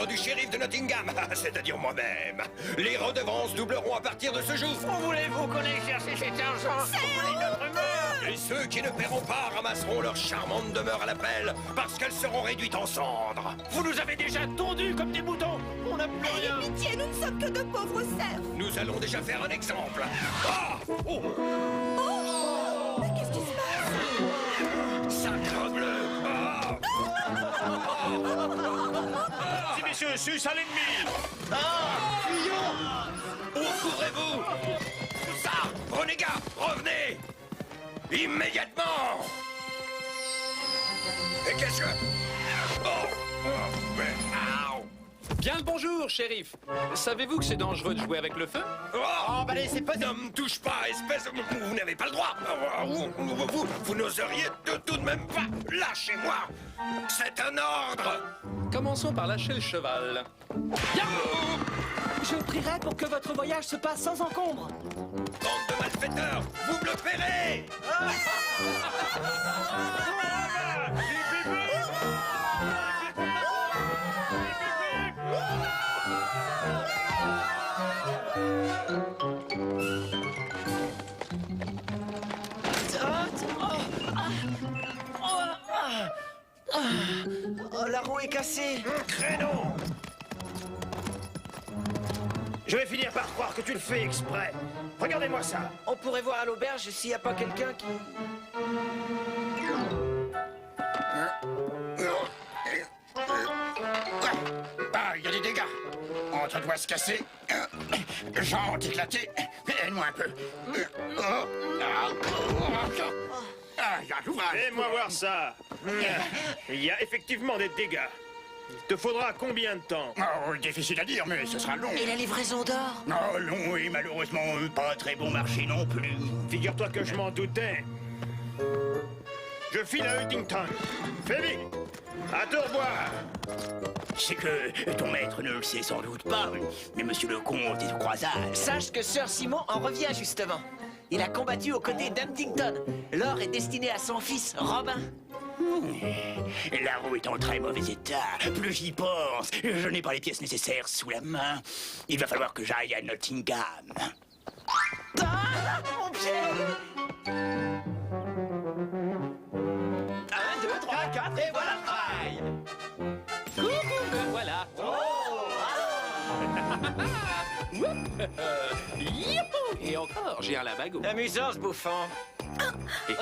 ordre du shérif de Nottingham, c'est-à-dire moi-même. Les redevances doubleront à partir de ce jour. Où voulez-vous qu'on aille chercher cet argent? Vous voulez notre mort? Et ceux qui ne paieront pas ramasseront leur charmante demeure à la pelle parce qu'elles seront réduites en cendres. Vous nous avez déjà tondus comme des moutons. On n'a plus rien. Pitié, nous ne sommes que de pauvres serfs. Nous allons déjà faire un exemple. Ah! Oh! Oh! Mais qu'est-ce qui se passe? Sacrebleu! Ah! Si messieurs, sus à l'ennemi. Où courez-vous? Ça! Renégats, revenez! Immédiatement! Et qu'est-ce que... Oh! Mais... Au! Bien le bonjour, shérif. Savez-vous que c'est dangereux de jouer avec le feu? Oh, bah c'est pas... Ne me touche pas, espèce... Vous n'avez pas le droit. Vous n'oseriez tout de même pas. Lâchez-moi. C'est un ordre. Commençons par lâcher le cheval. Je prierai pour que votre voyage se passe sans encombre. Bande de malfaiteurs, vous me le paierez. Oh, la roue est cassée. Créneau. Je vais finir par croire que tu le fais exprès. Regardez-moi ça. On pourrait voir à l'auberge s'il n'y a pas quelqu'un qui... Ah, il y a des dégâts. Entre doigts se casser, jambes éclatées, aide-moi un peu. Ah, il y a l'ouvrage. Fais-moi voir ça. Il y a effectivement des dégâts. Il te faudra combien de temps? Oh, difficile à dire, mais ce sera long. Et la livraison d'or? Oh, long et malheureusement pas très bon marché non plus. Figure-toi que je m'en doutais. Je file à Huntington. Fais vite. À te revoir. C'est que ton maître ne le sait sans doute pas, mais monsieur le comte est de croisade. Sache que Sir Simon en revient justement. Il a combattu aux côtés d'Huntington. L'or est destiné à son fils, Robin. La roue est en très mauvais état. Plus j'y pense, je n'ai pas les pièces nécessaires sous la main. Il va falloir que j'aille à Nottingham. Ah, mon pied! 1, 2, 3, 4, et voilà le travail! Coucou, me voilà. Youhou! Et encore, j'ai un lavago. Amusant ce bouffon. Et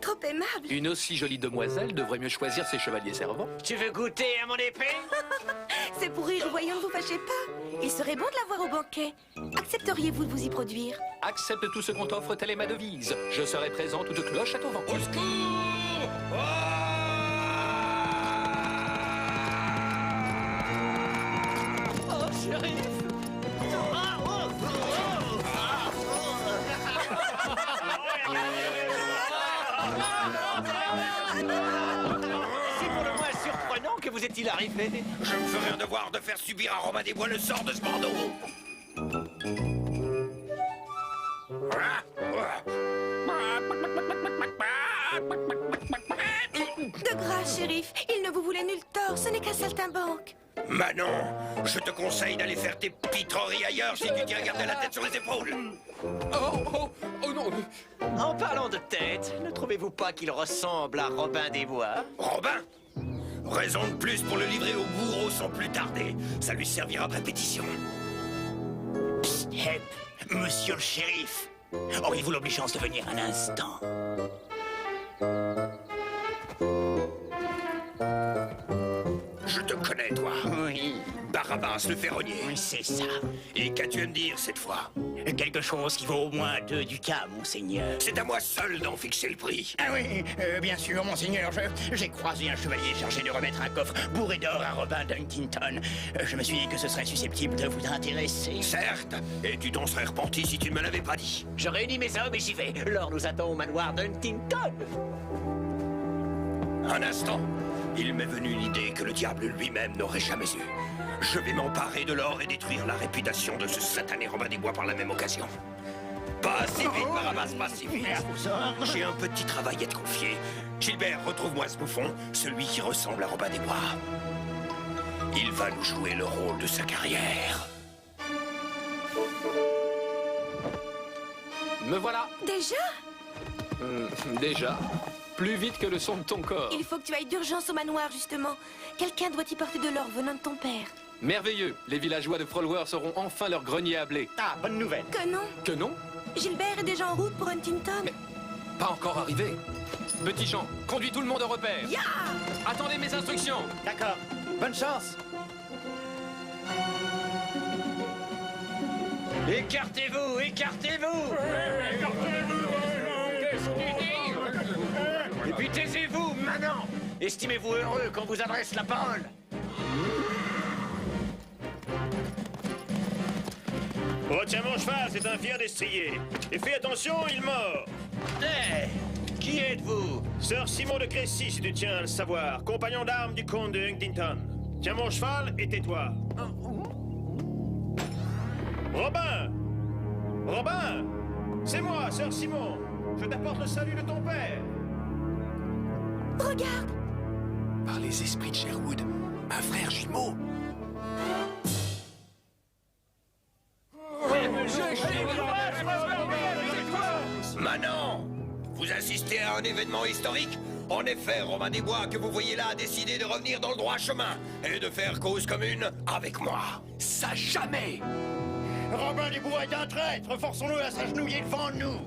Trop aimable. une aussi jolie demoiselle devrait mieux choisir ses chevaliers servants. Tu veux goûter à mon épée? C'est pour rire, voyons, ne vous fâchez pas. Il serait bon de l'avoir au banquet. Accepteriez-vous de vous y produire? Accepte tout ce qu'on t'offre, telle est ma devise. Je serai présent toute cloche à ton vent. Au secours! Oh, chérie! C'est pour le moins surprenant que vous est-il arrivé. Je me ferai un devoir de faire subir à Robin des Bois le sort de ce bandeau. De grâce, shérif, il ne vous voulait nul tort, ce n'est qu'un saltimbanque. Manon, je te conseille d'aller faire tes pitreries ailleurs si tu tiens à garder la tête sur les épaules. Oh non. En parlant de tête, ne trouvez-vous pas qu'il ressemble à Robin des Bois? Robin? Raison de plus pour le livrer au bourreau sans plus tarder. Ça lui servira de répétition. Psst, Hep, monsieur le shérif. Auriez-vous l'obligeance de venir un instant? Je te connais, toi. Oui, Barabbas le ferronnier. oui, c'est ça. Et qu'as-tu à me dire cette fois? Quelque chose qui vaut au moins 2 ducats, monseigneur. C'est à moi seul d'en fixer le prix. Ah oui, bien sûr, monseigneur. J'ai croisé un chevalier chargé de remettre un coffre bourré d'or à Robin d'Huntington. Je me suis dit que ce serait susceptible de vous intéresser. Certes, et tu t'en serais repenti si tu ne me l'avais pas dit. Je réunis mes hommes et j'y vais. L'or nous attend au manoir d'Huntington. Un instant. Il m'est venu l'idée que le diable lui-même n'aurait jamais eu. Je vais m'emparer de l'or et détruire la réputation de ce satané Robin des Bois par la même occasion. Pas si vite, Barabbas, pas si vite. J'ai un petit travail à te confier. Gilbert, retrouve-moi ce bouffon, celui qui ressemble à Robin des Bois. Il va nous jouer le rôle de sa carrière. Me voilà. Déjà? Déjà. Plus vite que le son de ton corps. Il faut que tu ailles d'urgence au manoir, justement. Quelqu'un doit y porter de l'or venant de ton père. Merveilleux. Les villageois de Frolworth auront enfin leur grenier à blé. Ah, bonne nouvelle. Que non? Que non? Gilbert est déjà en route pour Huntington. Mais pas encore arrivé. Petit Jean, conduis tout le monde au repère. Ya! Attendez mes instructions. D'accord. Bonne chance. Écartez-vous, écartez-vous! Et puis taisez-vous, maintenant! Estimez-vous heureux qu'on vous adresse la parole! Retiens mon cheval, c'est un fier destrier. Et fais attention, il mord. Hé! Qui êtes-vous? Sir Simon de Crécy, si tu tiens à le savoir. Compagnon d'armes du comte de Huntington. Tiens mon cheval et tais-toi. Robin! Robin! C'est moi, Sir Simon. Je t'apporte le salut de ton père. Regarde! Par les esprits de Sherwood, un frère jumeau. Manon! Vous assistez à un événement historique? En effet, Robin des Bois, que vous voyez là, a décidé de revenir dans le droit chemin et de faire cause commune avec moi. Ça jamais! Robin des Bois est un traître. Forçons-le à s'agenouiller devant nous.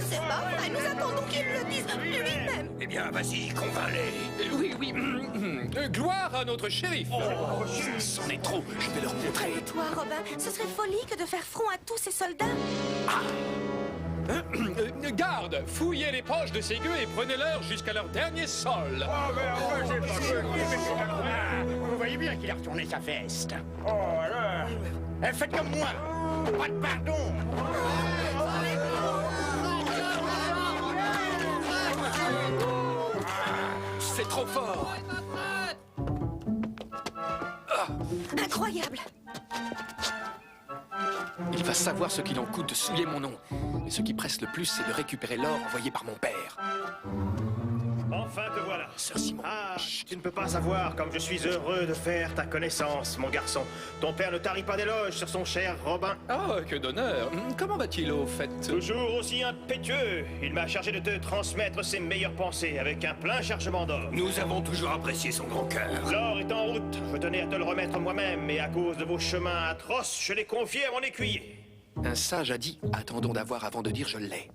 C'est pas vrai, nous attendons qu'il le dise lui-même. Eh bien, vas-y, convainc-les. Oui. Gloire à notre shérif. C'en est trop, je vais leur montrer. Toi, Robin, ce serait folie que de faire front à tous ces soldats. Garde, fouillez les poches de ces gueux et prenez-leur jusqu'à leur dernier sol. Vous voyez bien qu'il a retourné sa veste. Oh là! Faites comme moi! Pas de pardon! C'est trop fort. Incroyable. Il va savoir ce qu'il en coûte de souiller mon nom. Et ce qui presse le plus, c'est de récupérer l'or envoyé par mon père. Enfin te voilà. Sir Simon. Ah, tu ne peux pas savoir comme je suis heureux de faire ta connaissance, mon garçon. Ton père ne tarit pas d'éloges sur son cher Robin. Oh, que d'honneur. Comment va-t-il au fait? Toujours aussi impétueux, il m'a chargé de te transmettre ses meilleures pensées avec un plein chargement d'or. Nous avons toujours apprécié son grand cœur. L'or est en route, je tenais à te le remettre moi-même, et à cause de vos chemins atroces, je l'ai confié à mon écuyer. Un sage a dit, attendons d'avoir avant de dire je l'ai.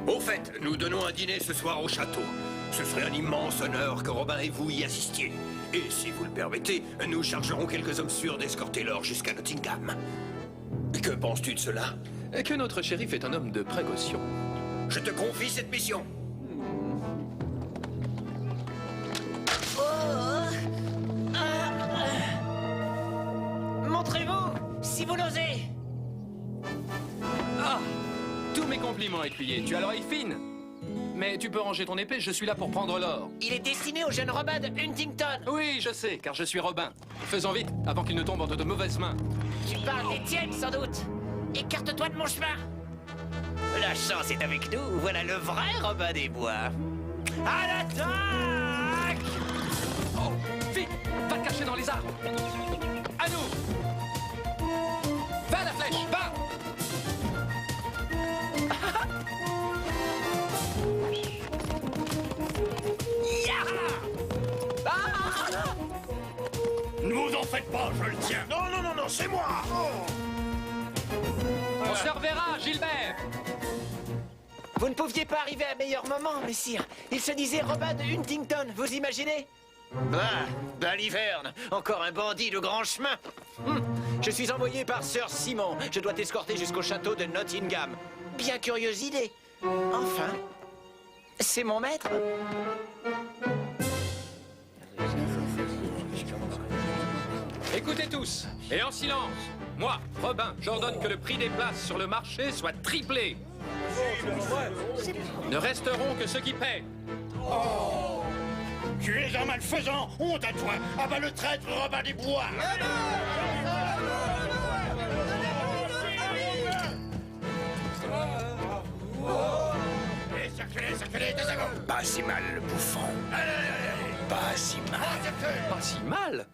Au fait, nous donnons un dîner ce soir au château. Ce serait un immense honneur que Robin et vous y assistiez. Et si vous le permettez, nous chargerons quelques hommes sûrs d'escorter l'or jusqu'à Nottingham. Que penses-tu de cela? Que notre shérif est un homme de précaution. Je te confie cette mission. Montrez-vous, si vous l'osez! Ah! Tous mes compliments, écuyer. Tu as l'oreille fine. Mais tu peux ranger ton épée, je suis là pour prendre l'or. Il est destiné au jeune Robin de Huntington. Oui, je sais, car je suis Robin. Faisons vite, avant qu'il ne tombe entre de mauvaises mains. Tu parles des tiennes, sans doute. Écarte-toi de mon chemin. La chance est avec nous. Voilà le vrai Robin des Bois. À l'attaque! Oh, vite! Va te cacher dans les arbres! À nous! Va la flèche, va! Ne vous en faites pas, je le tiens! Non, c'est moi. On se reverra, Gilbert! Vous ne pouviez pas arriver à meilleur moment, messire. Il se disait Robin de Huntington, vous imaginez? Baliverne, encore un bandit de grand chemin. Je suis envoyé par Sir Simon. Je dois t'escorter jusqu'au château de Nottingham. Bien curieuse idée. Enfin, c'est mon maître. Écoutez tous, et en silence. Moi, Robin, j'ordonne que le prix des places sur le marché soit triplé. Ne resteront que ceux qui paient. Tu es un malfaisant! Honte à toi! Ah bah le traître Robin des Bois! Circulez, des secondes! Pas si mal, le bouffon. Pas Pas si mal. Pas si mal.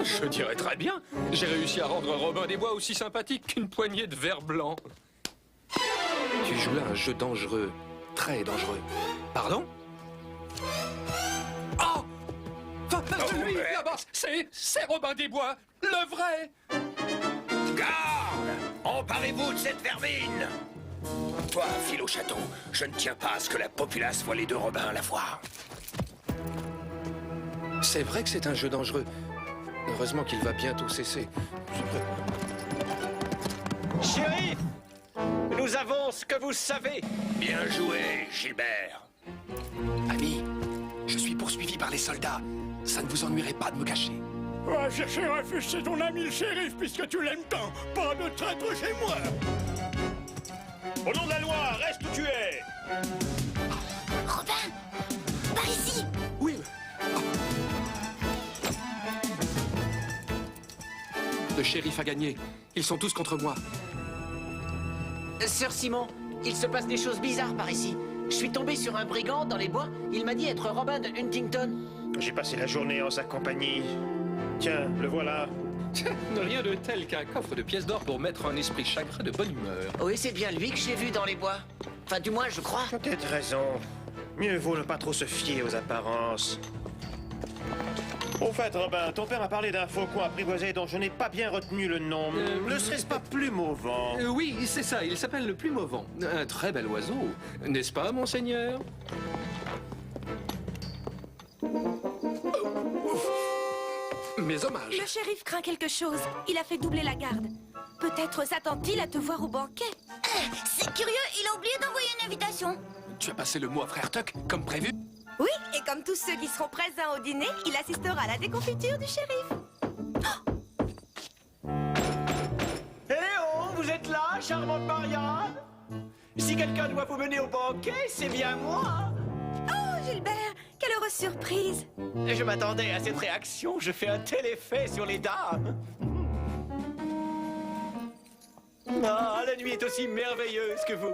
Je dirais très bien. J'ai réussi à rendre Robin des Bois aussi sympathique qu'une poignée de verre blanc. Tu joues là un jeu dangereux. Très dangereux. Pardon? Oh! Lui, là-bas, c'est Robin des Bois, le vrai! Garde! Emparez-vous de cette vermine! Toi, file au château. Je ne tiens pas à ce que la populace voie les deux Robins à la fois. C'est vrai que c'est un jeu dangereux. Heureusement qu'il va bientôt cesser. Shérif! Nous avons ce que vous savez. Bien joué, Gilbert. Ami, je suis poursuivi par les soldats. Ça ne vous ennuierait pas de me cacher. Va chercher refuge chez ton ami le shérif, puisque tu l'aimes tant. Pas de traître chez moi. Au nom de la loi, reste où tu es. Robin, par ici. Oui. Le shérif a gagné. Ils sont tous contre moi. Sir Simon, il se passe des choses bizarres par ici. Je suis tombé sur un brigand dans les bois. Il m'a dit être Robin de Huntington. J'ai passé la journée en sa compagnie. Tiens, le voilà. Rien de tel qu'un coffre de pièces d'or pour mettre un esprit chagrin de bonne humeur. Oui, c'est bien lui que j'ai vu dans les bois. Enfin, du moins, je crois. Peut-être raison. Mieux vaut ne pas trop se fier aux apparences. Au fait, Robin, ton père m'a parlé d'un faucon apprivoisé dont je n'ai pas bien retenu le nom. Ne serait-ce pas Plumeauvant? Oui, c'est ça, il s'appelle le Plumeauvant. Un très bel oiseau, n'est-ce pas, monseigneur? Mes hommages. Le shérif craint quelque chose. Il a fait doubler la garde. Peut-être s'attend-il à te voir au banquet. C'est curieux, il a oublié d'envoyer une invitation. Tu as passé le mot à frère Tuck, comme prévu? Oui, et comme tous ceux qui seront présents au dîner, il assistera à la déconfiture du shérif. Eh oh, vous êtes là, charmante Marianne? Si quelqu'un doit vous mener au banquet, c'est bien moi. Oh, Gilbert, quelle heureuse surprise. Je m'attendais à cette réaction. Je fais un tel effet sur les dames. Ah, la nuit est aussi merveilleuse que vous.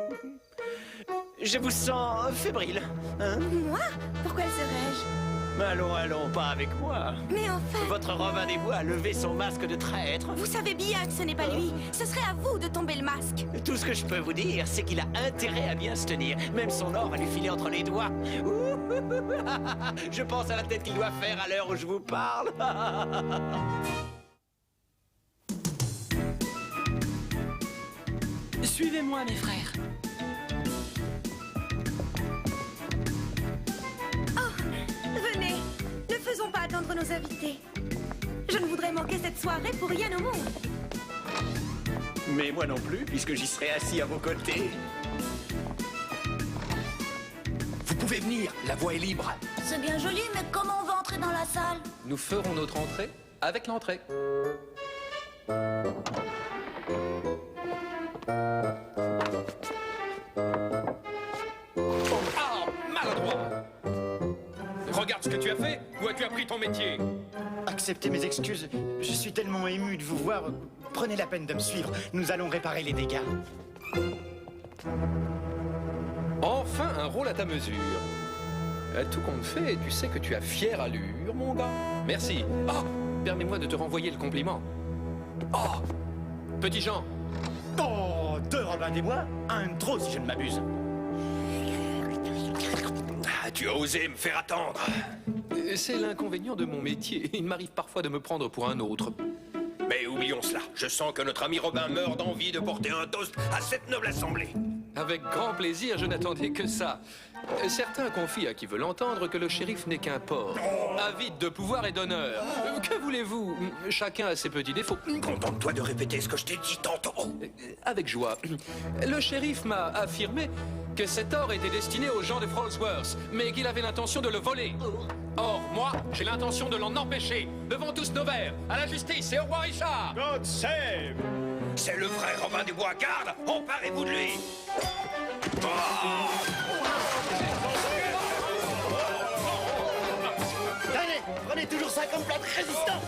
Je vous sens fébrile. Hein? Moi? Pourquoi le serais-je? Allons, allons, pas avec moi. Mais enfin, Votre Robin des Bois a levé son masque de traître. vous savez bien que ce n'est pas lui. Ce serait à vous de tomber le masque. Tout ce que je peux vous dire, c'est qu'il a intérêt à bien se tenir. Même son or va lui filer entre les doigts. Ouh. Je pense à la tête qu'il doit faire à l'heure où je vous parle. Suivez-moi, mes frères. Venez, ne faisons pas attendre nos invités. Je ne voudrais manquer cette soirée pour rien au monde. Mais moi non plus, puisque j'y serai assis à vos côtés. Vous pouvez venir, la voie est libre. C'est bien joli, mais comment on va entrer dans la salle? Nous ferons notre entrée avec l'entrée. Ah, maladroit! Regarde ce que tu as fait. Où as-tu appris ton métier? Acceptez mes excuses. Je suis tellement ému de vous voir. Prenez la peine de me suivre. Nous allons réparer les dégâts. Enfin, un rôle à ta mesure. Tout compte fait, tu sais que tu as fière allure, mon gars. Merci. Oh, permets-moi de te renvoyer le compliment. Oh, petit Jean. Oh, 2 Robins des Bois, un de trop si je ne m'abuse. Ah, tu as osé me faire attendre. C'est l'inconvénient de mon métier. Il m'arrive parfois de me prendre pour un autre. Mais oublions cela. Je sens que notre ami Robin meurt d'envie de porter un toast à cette noble assemblée. Avec grand plaisir, je n'attendais que ça. Certains confient à qui veut l'entendre que le shérif n'est qu'un porc, avide de pouvoir et d'honneur. Que voulez-vous? Chacun a ses petits défauts. Contente-toi de répéter ce que je t'ai dit tantôt. Avec joie. Le shérif m'a affirmé que cet or était destiné aux gens de Frolsworth, mais qu'il avait l'intention de le voler. Or, moi, j'ai l'intention de l'en empêcher. Devant tous nos verres, à la justice et au roi Richard. God save! C'est le vrai Robin des Bois. Garde, emparez-vous de lui. Allez, prenez toujours ça comme plat de résistance.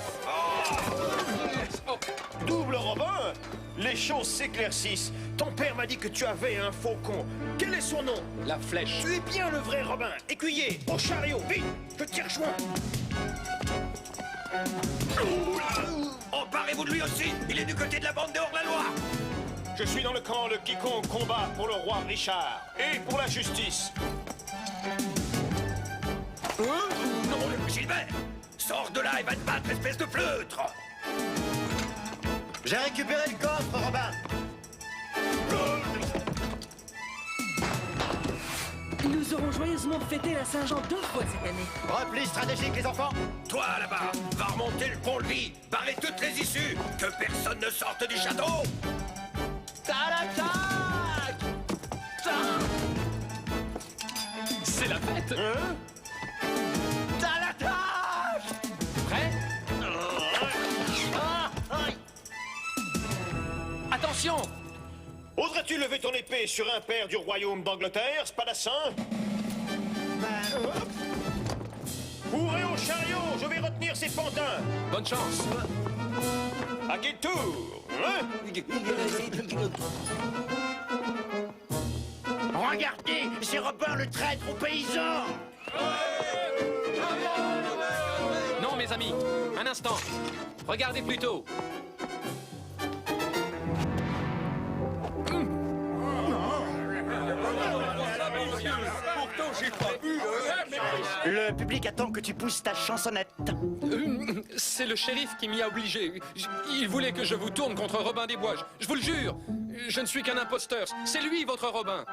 Double Robin, les choses s'éclaircissent. Ton père m'a dit que tu avais un faucon. Quel est son nom? La flèche. Tu es bien le vrai Robin. Écuyer, au chariot, vite, je t'y rejoins. Emparez-vous de lui aussi. Il est du côté de la bande de hors-la-loi. Je suis dans le camp de quiconque combat pour le roi Richard et pour la justice. Non, Gilbert, sors de là et va te battre, espèce de pleutre. J'ai récupéré le coffre, Robin. Nous aurons joyeusement fêté la Saint-Jean 2 fois cette année. Repli stratégique, les enfants. Toi, là-bas, va remonter le pont-levis, barrer toutes les issues, que personne ne sorte du château. C'est la fête. Prêt? Attention! Oserais-tu lever ton épée sur un père du royaume d'Angleterre, Spadassin? Courez au chariot, je vais retenir ces pantins. Bonne chance. À quel tour, hein? Regardez, c'est Robin le traître aux paysans. Non, mes amis, un instant. Regardez plutôt. Le public attend que tu pousses ta chansonnette. C'est le shérif qui m'y a obligé. Il voulait que je vous tourne contre Robin des Bois. Je vous le jure, je ne suis qu'un imposteur. C'est lui, votre Robin.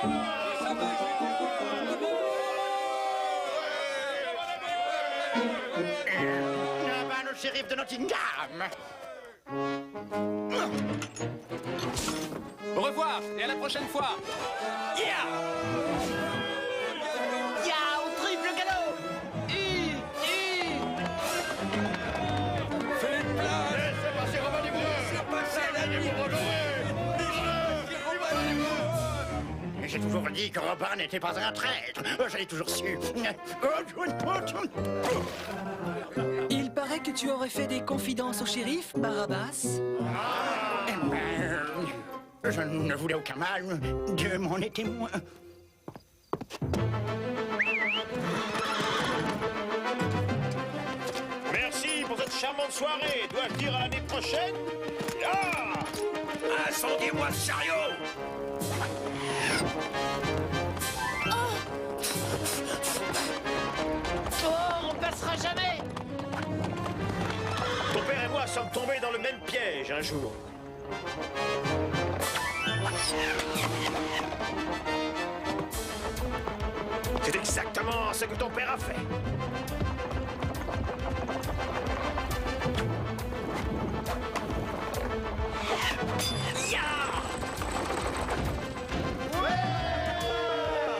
Robin, le shérif de Nottingham. Au revoir et à la prochaine fois. Au triple galop. J'ai toujours dit que Robin n'était pas un traître. Je l'ai toujours su. Il paraît que tu aurais fait des confidences au shérif, Barabbas. Je ne voulais aucun mal. Dieu m'en est témoin. Merci pour cette charmante soirée. Dois-je dire à l'année prochaine? Incendiez-moi ce chariot. On passera jamais. Ton père et moi sommes tombés dans le même piège un jour. C'est exactement ce que ton père a fait.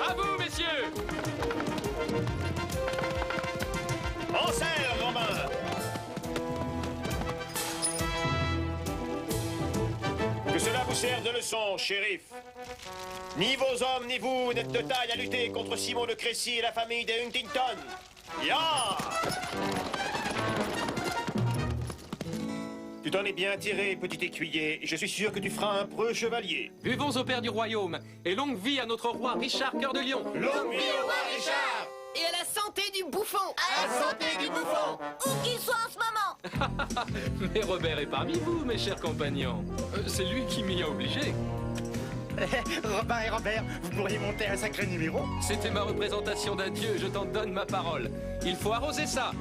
À vous, messieurs. En serre, Romain! Que cela vous serve de leçon, shérif. Ni vos hommes, ni vous n'êtes de taille à lutter contre Simon de Crécy et la famille des Huntington. Tu t'en es bien tiré, petit écuyer, et je suis sûr que tu feras un preux chevalier. Buvons au père du royaume et longue vie à notre roi Richard Cœur de Lion. Longue vie au roi Richard! Et à la santé du bouffon. À la santé du bouffon. Où qu'il soit en ce moment. Mais Robert est parmi vous, mes chers compagnons. C'est lui qui m'y a obligé. Robin et Robert, vous pourriez monter un sacré numéro. C'était ma représentation d'adieu, je t'en donne ma parole. Il faut arroser ça.